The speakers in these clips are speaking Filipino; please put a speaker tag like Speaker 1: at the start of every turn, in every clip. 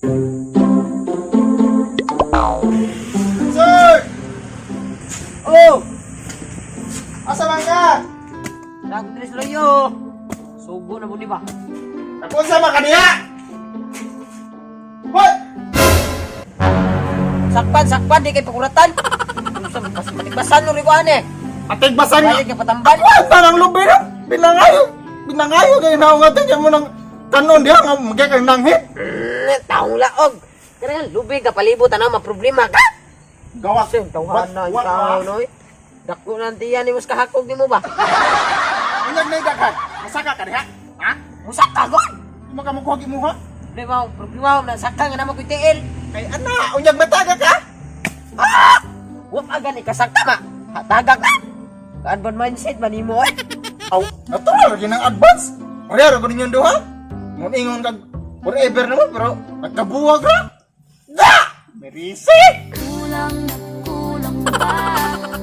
Speaker 1: Sir! Oh! Asa man ka?
Speaker 2: Nagdres loyo. Sugo na buni ba?
Speaker 1: Napunsa man ka diha? What?
Speaker 2: Sakpan di kay pakuratan. Unsa man patigbasan no riguan eh.
Speaker 1: Atigbasan nga.
Speaker 2: Balik kay patambal.
Speaker 1: What? Tanang lubi na. Binangayo kayo na nga tingnan mo ng kanon diha nga magkaya kang nanghit.
Speaker 2: Taong laog. Kaya lubig ka palibot na maproblema ka.
Speaker 1: Gawa.
Speaker 2: Sim tawhana ikaw noy. Dako nang tiyan ni mus kahakog nimo ba?
Speaker 1: Unyag na idagan. Masaka ka diha? Ha?
Speaker 2: Musak ka gon.
Speaker 1: Di mo ka makuha gimuha?
Speaker 2: Di ba problema na sakang nga namo tiil.
Speaker 1: Ay ana, unyag mataga ka?
Speaker 2: Ah! Wap aga ni kasakta ba? Hatagak ka. Advan mindset man nimo eh.
Speaker 1: Aw, natural lagi ng advance. Parehara ko ninyong duha. Ngun ingon kag forever naman pero nagkabuwag ra. Da! Merisi!
Speaker 3: Kulang na kulang pa,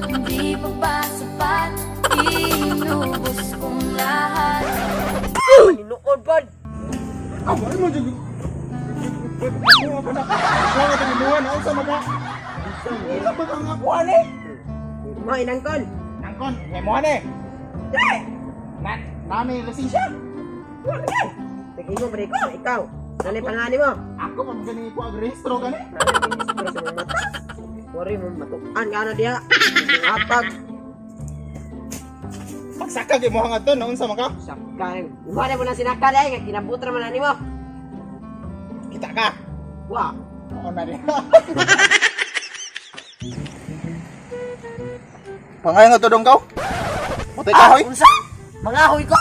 Speaker 3: hindi pa ba sapat? Inubos kong lahat.
Speaker 2: Maninuod ba?
Speaker 1: Amo mo jud. Ako pa na. Ako na tinuwa na unsa maga. Ila ba ang ako ani?
Speaker 2: Mo inangkon.
Speaker 1: Nangkon, mo ani. Nami lisensya.
Speaker 2: Sige mo break ko ikaw. Dali pangani mo.
Speaker 1: Ako pa magani ko ag rehistro gani.
Speaker 2: Para sa mga mata. Worry mo matuan ka na diha. Atag
Speaker 1: Pagsaka gyud mo hangad to na unsa maga.
Speaker 2: sakay. Umana mo na sinakal ay kay kinabutra man ani mo.
Speaker 1: Kita ka.
Speaker 2: Wa.
Speaker 1: Oo na rin. Pangay nga to dong kaw. Mutay kahoy.
Speaker 2: Unsa? Mangahoy ko.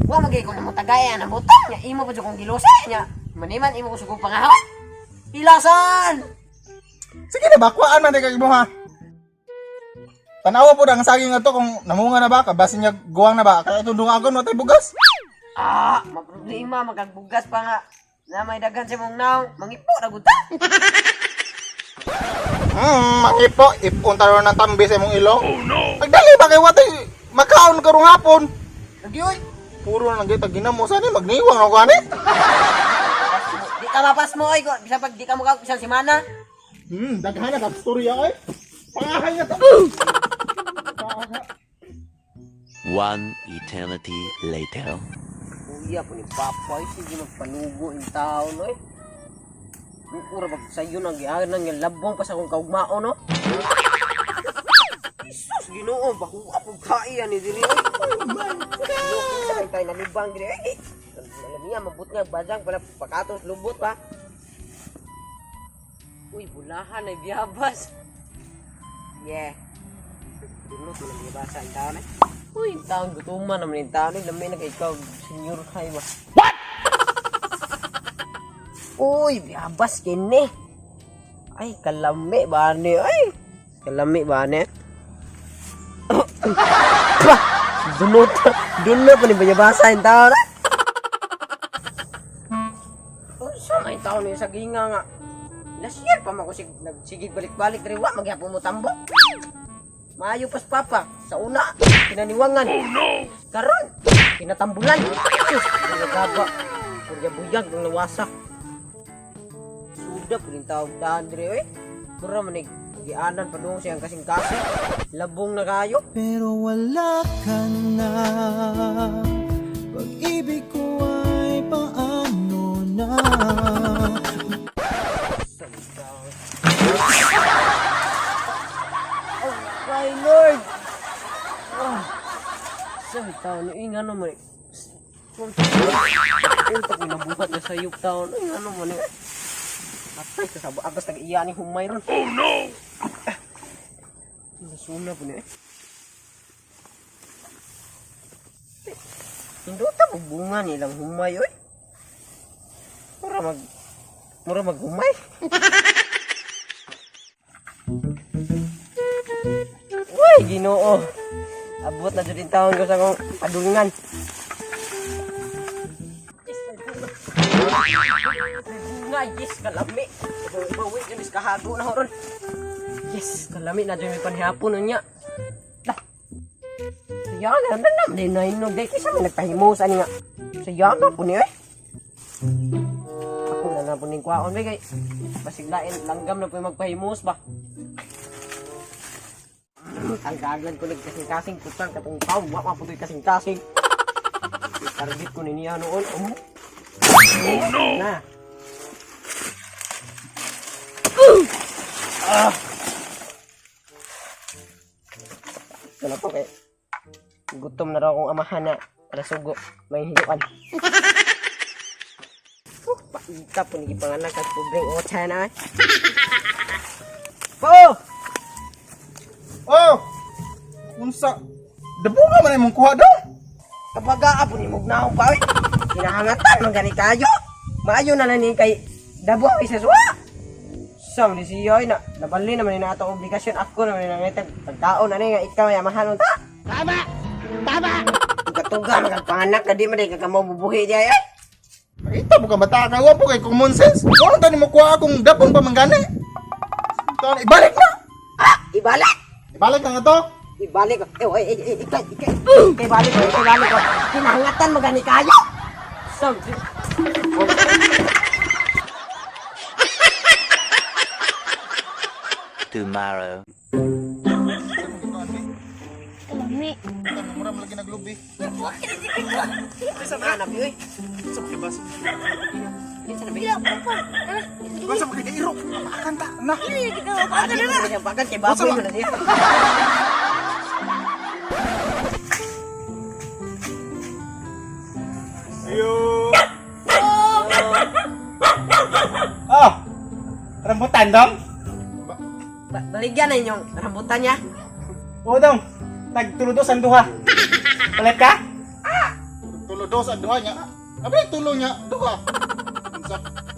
Speaker 2: Wa magay ko na mo tagaya na butang nya imo pa jud kong gilusa nya. Maniman imo ko sugong pangahoy. Ilasan.
Speaker 1: Sige na bakwaan man kay mo ha. Tanawa po ang saging nga to kung namunga na ba kabasin niya guwang na ba kaya itong dungagon mo tay bugas.
Speaker 2: Ah, maproblema magagbugas pa nga. Na may daghan sa mong naong mangipo ra gud ta.
Speaker 1: Makipo ipon taro ng tambi sa imong ilo. Oh no. Agdali ba kay watay makaon karong hapon.
Speaker 2: Lagi oy.
Speaker 1: Puro nang gita ginamo sa ni magniwang ako ani.
Speaker 2: Di ka mapas mo oy ko bisa pag di ka mo ka isang semana.
Speaker 1: Daghan na ka storya ay. Pangahay nga to.
Speaker 4: One eternity later.
Speaker 2: Kuya po ni Papa, sige magpanugo yung tao, no eh. Pura pag sa'yo nang gianan ng labong pa sa akong kaugmao, no? Jesus, ginoo, bakuha po kaya ni diri, oy. Ginoo, saan tayo nalibang diri, eh. Alam niya, mabut nga, badang pala pakatos lubot, pa. Uy, bulahan ay biyabas. Yeah. Dunot mo lang biyabasa ang tao, eh. Uy, taon gutuman naman yung taon. Lamay na kay ikaw, senior high ba? What? Uy, biyabas kini. Ay, kalami ba ni? Ay, kalami ba ni? Dunot pa ni biyabasa yung taon. Uy, saan nga yung taon yung saginga nga? Last year pa ako nagsigig balik-balik rin. Wa, maghapon mo tambo. Maayo pas papa sa una kinaniwangan. Oh no. Karon kinatambulan. Sus, nagaba. Buyag ng lawasa. Suda pud tawag Andre oy. Pura man gianan pa dong siyang kasing-kasing. Labong na kayo.
Speaker 5: Pero wala ka na. Pag-ibig ko ay paano na.
Speaker 2: My Lord! Ah, saan taon ni ingano mo eh? Kung pag inabuhat na sa iyong taon, ingano mo eh? Atay, kasabo agas nag-iya ni humay ron. Oh no! Nasuna po niya eh. Hindi ito magbunga nilang humay oy. Mura maghumay. Uy, Ginoo. Abot na dyan taon ko sa kong padulungan. Nga, yes, kalami. Bawit yun, is kahago na horon. Yes, kalami na dyan may panihapon nun niya. Lah. Sayaga, naman din na hinog. Dahil kisa may nagtahimusan nga. Sayaga po niya eh. Ako na po ni kaning kwaon may kay pasiglain langgam na po magpahimos ba. Ang kaglan ko kasing-kasing putang katong taon wa maputoy kasing-kasing. Target ko ni niya noon. Oh no. Na. Kala po kay gutom na raw akong amahan na rasugo may hiyuan. Paita po ni panganak at pubring otsa na. Po!
Speaker 1: Oh! Unsa? Dabo ka man imong kuha daw?
Speaker 2: Kapag aapon ni mugnaong pa, oy. Kinahangatan, magani kayo. Maayo na lang ni kay Dabo, isa suwa. Sam, di siya, na. Nabali naman ni na itong obligasyon. Ako naman ni nangitag. Pagkaon na nga, ikaw ay amahanon ta. Tama! Tama! Tuga, magagpanganak na di man ay kakamububuhi diya, ay.
Speaker 1: Ito mo ka mataka, wa po kay common sense. Kung tani mo kuha akong dapong pamanggani. Tani, ibalik na!
Speaker 2: Ah! Ibalik!
Speaker 1: Ibalik na nga to.
Speaker 2: Ibalik ko. Ibalik ko. Kinahangatan magani kayo. Sam,
Speaker 4: Tomorrow.
Speaker 3: Kalami.
Speaker 1: Mura mo lagi naglubi.
Speaker 2: sa hanap yun, eh.
Speaker 1: Sa kibas.
Speaker 2: Sa nabi.
Speaker 1: Basta mo kay iro. Makakanta na.
Speaker 2: Adi mo na siyang pagan, kay baboy mo na siya.
Speaker 1: Ayo. Oh. Rambutan dong.
Speaker 2: Baligyan na inyong rambutan niya.
Speaker 1: Oo dong. Tagtuludos ang duha. Palit ka? Tuludos ang duha niya. Abi tulo niya duha.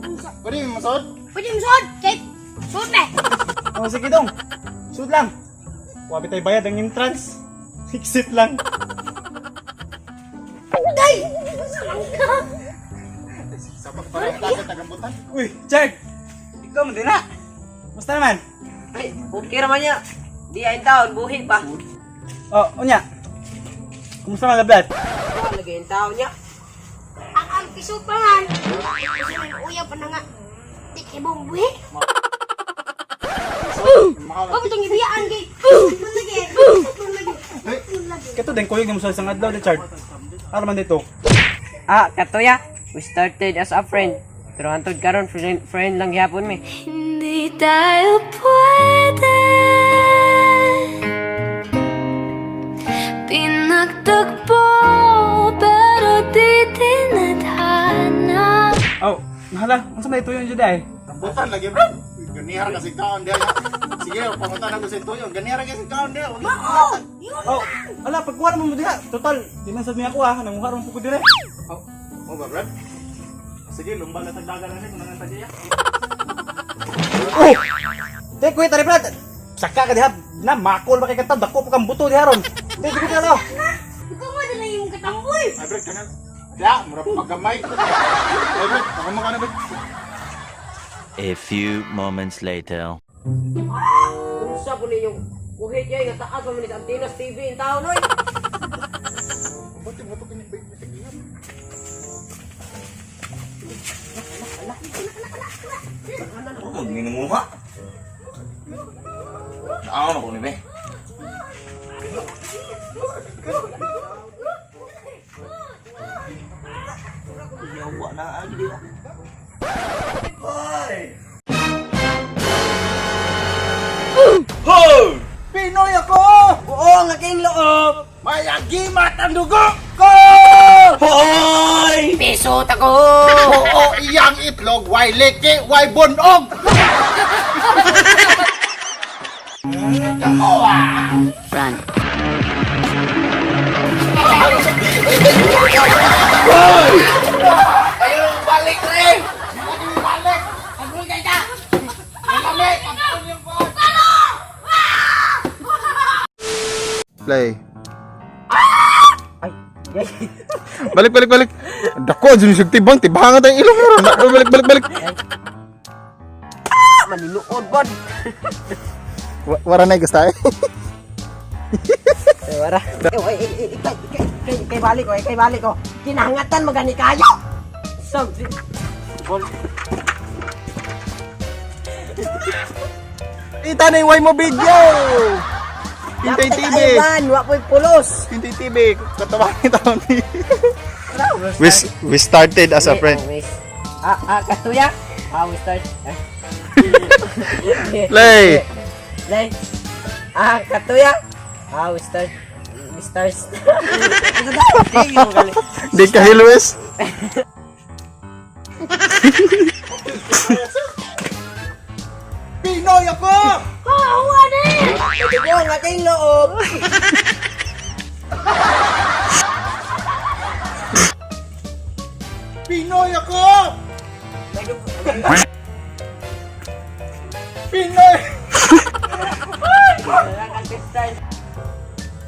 Speaker 1: Unsa? Pwede mo masod?
Speaker 3: Pwede mo sud. Kay sud na.
Speaker 1: Oh sige dong. Sud lang. Wabi tay bayad ang entrance. Exit lang.
Speaker 3: Day.
Speaker 1: Sabak para tagat tagambutan. Uy, Chad. Ikaw mo din na. Musta naman?
Speaker 2: Ay, okay naman niya. Di ay taon, buhi pa.
Speaker 1: Oh, unya. Kumusta man lablat?
Speaker 2: Oh, lagi yung taon niya.
Speaker 3: Ang piso pa man. Kasi may uya pa na nga. Di kay bombuhi. Wag itong ibiyaan kay. Lagi.
Speaker 1: Kato din kuyog mo sa isang adlaw ni Chad. Ano man dito?
Speaker 2: Ah, katoya. We started as a friend. Pero antod karon friend lang gyapon mi.
Speaker 3: Hindi tayo pwede pinagtagpo pero di tinadhana.
Speaker 1: Oh, nahala. Ang sa may tuyo yung juday?
Speaker 6: Rambutan lagi bro. Ganihar kasi kaon dia. Sige, pangutan ako sa tuyo. Ganihar kasi kaon dia.
Speaker 1: Oh, ala pagkuha mo diha. Total, di man sad mi ako ah. Nanguha ron pugod dire.
Speaker 6: Oh, mo ba bro? Sige, lumbang na tagdagan na ni kung nangan tagya.
Speaker 1: Oh! Tek kuy tari brad. Saka ka diha na makol ba kay kanta dako pa kang buto diha ron. Tek dito ka daw.
Speaker 3: Ikaw mo na lang yung katamboy.
Speaker 6: Ay bro, kanan. Ya, mura pagamay. Ay bro, baka mo ka na bro.
Speaker 4: A few moments later.
Speaker 2: Unsa po ninyong buhi niya nga taas pa man ni sa Antinas TV in taon oy.
Speaker 6: Buti mo to kinibig ni tagihan.
Speaker 7: Huwag minunguha. Naaw na ko ni be. Yawa na agi dia. Hoy!
Speaker 1: Pinoy ako.
Speaker 2: Oo, nga king loob.
Speaker 6: Mayagi matang dugo
Speaker 1: Ko!
Speaker 7: Hoy!
Speaker 2: Piso tako.
Speaker 6: oo iyang itlog. Why leke, why bonog?
Speaker 3: Run.
Speaker 6: Ayo balik rin. Balik. Ang bulgay ka. Lamig.
Speaker 1: Play.
Speaker 2: Ay, yay.
Speaker 1: Balik. Dako jud sig tibang tibangan tayong ilong ron. Balik.
Speaker 2: Maninuod bod.
Speaker 1: Wara na gusto eh.
Speaker 2: Wala. Kay balik ko. Kinahangatan magani kayo. Sam. Bol.
Speaker 1: Ita na yung way mo video. Hintay TV.
Speaker 2: Wa po'y pulos.
Speaker 1: Hintay TV. Katawa ni taon ni. We started as a friend.
Speaker 2: Katuya. We start.
Speaker 1: Lay.
Speaker 2: Lay. Katuya. We start. We start.
Speaker 1: Di ka Luis. Pinoy ako!
Speaker 3: Hawa ni!
Speaker 2: Ito ang aking loob.
Speaker 1: Pinoy ako! Pinoy!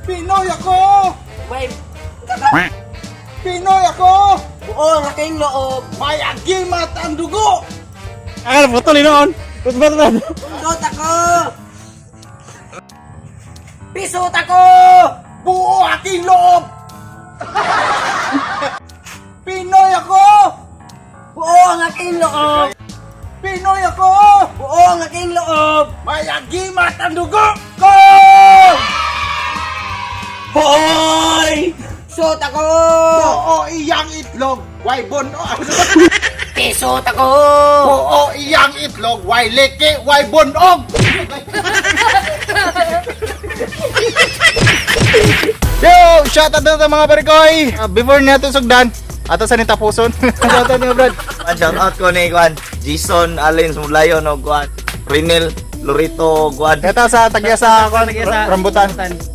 Speaker 1: Pinoy ako! Pinoy ako!
Speaker 2: Buo ang aking loob.
Speaker 1: May agimat ang dugo! Akala mo tuloy noon. Ba't
Speaker 2: Pundot ako. Pisot ako.
Speaker 1: buo aking loob! Pinoy ako!
Speaker 2: Buo ang aking loob.
Speaker 1: Pinoy ako!
Speaker 2: Buo ang aking loob.
Speaker 1: May agimat ang dugo ko!
Speaker 7: Hoy!
Speaker 2: Pisot ako.
Speaker 1: Oo, iyang itlog, why bono?
Speaker 2: Pisot ako.
Speaker 1: Oo, iyang itlog, why leke, why bonog? Yo, shout out sa mga barikoy. Before natin sugdan, ato sa nitapuson. Shout out niyo, Brad.
Speaker 7: Shout out ko ni Juan. Jason Allen Sumulayon o Juan. Rinel Lorito Juan.
Speaker 1: Ito sa tagya sa rambutan.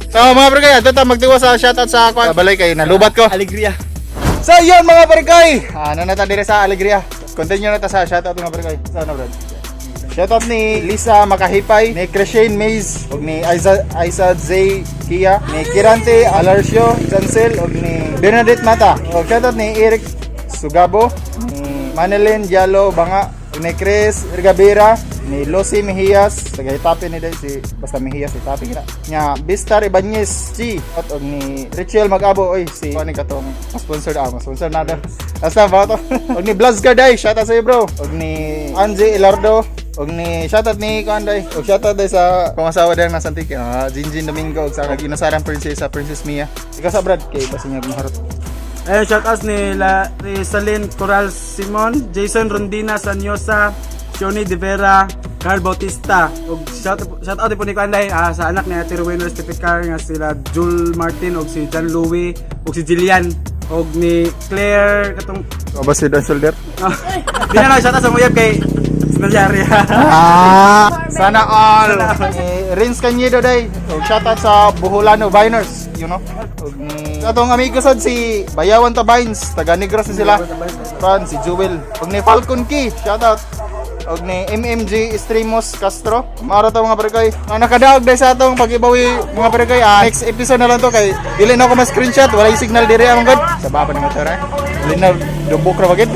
Speaker 1: So mga barikoy, ato ta magdiwa sa shout out sa balay kay nalubat ko. Alegria. So yun mga barikoy. Ano na ta dire sa Alegria. Continue na ta sa shout out mga barikoy. Sana Brad. Shoutout ni Lisa Makahipay, ni Crescene Maze, ug ni Aiza Z Kia, ni Kirante Alarcio Jansel, ug ni Bernadette Mata. Ug shoutout ni Eric Sugabo, ni Manilyn Diallo Banga, ug ni Chris Ergabira, ni Lucy Mejias, tagay tapi ni si basta Mejias si tapi gina. Nya Bistar Ibanez G, ug ni Richel Magabo, oy si ano katong sponsor sponsor na daw. Basta ba to? Ug ni Blazgar Day, shoutout sa iyo bro. Ug ni Angie Ilardo, og ni shoutout ni Kanday. Og shoutout day sa pangasawa dang nasa Antique. Jinjin Domingo og sa ginasarang prinsesa Princess Mia. Ikaw sa Brad kay basta niya maharot.
Speaker 8: Shoutouts ni Rizalyn Coral Simon, Jason Rondina Sanyosa, Shoni De Vera, Carl Bautista. Og shoutout din po ni Kanday sa anak ni Ate Rowena Estificar nga sila Jul Martin og si John Louie og si Jillian og ni Claire katong
Speaker 1: Ba si Don Shoulder?
Speaker 8: di na lang shoutout sa nguyab kay Sinalyari.
Speaker 1: Sana all. Rins Canyedo day. Og shoutout sa Buholano Viners, you know. Og ni atong amigo sad si Bayawan Tabines, taga Negros na sila. Fran si Jewel. Og ni Falcon Key, shoutout. Og ni MMG Estremos Castro. Maro to mga barikoy. Nakadaog day sa atong pag-ibawi mga barikoy. Next episode na lang to kay dili na ako ma-screenshot, wala yung signal dire among god. Sa baba ni motor eh. Dili na dubok ra bagid.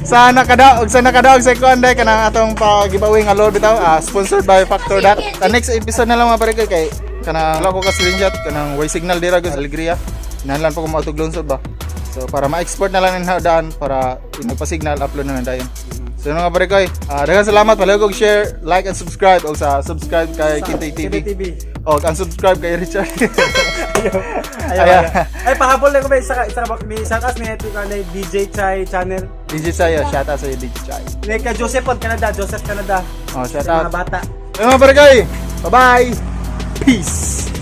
Speaker 1: Sa nakadaog sa Kanday kanang atong pag-giveaway nga load bitaw, sponsored by Factor That. Sa next episode na lang mga barikoy kay kanang wala ko ka screenshot kanang way signal dira gyud sa Alegria. Nanlan pa ko mautog lungsod ba. So para ma-export na lang ng daan para magpa-signal upload na dayon. So mga barikoy, daghang salamat, palihog og share, like and subscribe o sa subscribe kay Kintay TV. O unsubscribe kay Richard.
Speaker 8: Ayaw. Ay pahabol na ko ba isa may shoutout ni Ate Kanday DJ Chai channel.
Speaker 1: DJ Chai, shout out sa iyo DJ Chai.
Speaker 8: Ni ka Joseph Canada.
Speaker 1: Oh, shout
Speaker 8: Sa
Speaker 1: out.
Speaker 8: mga bata.
Speaker 1: Mga barikoy, bye-bye. Peace.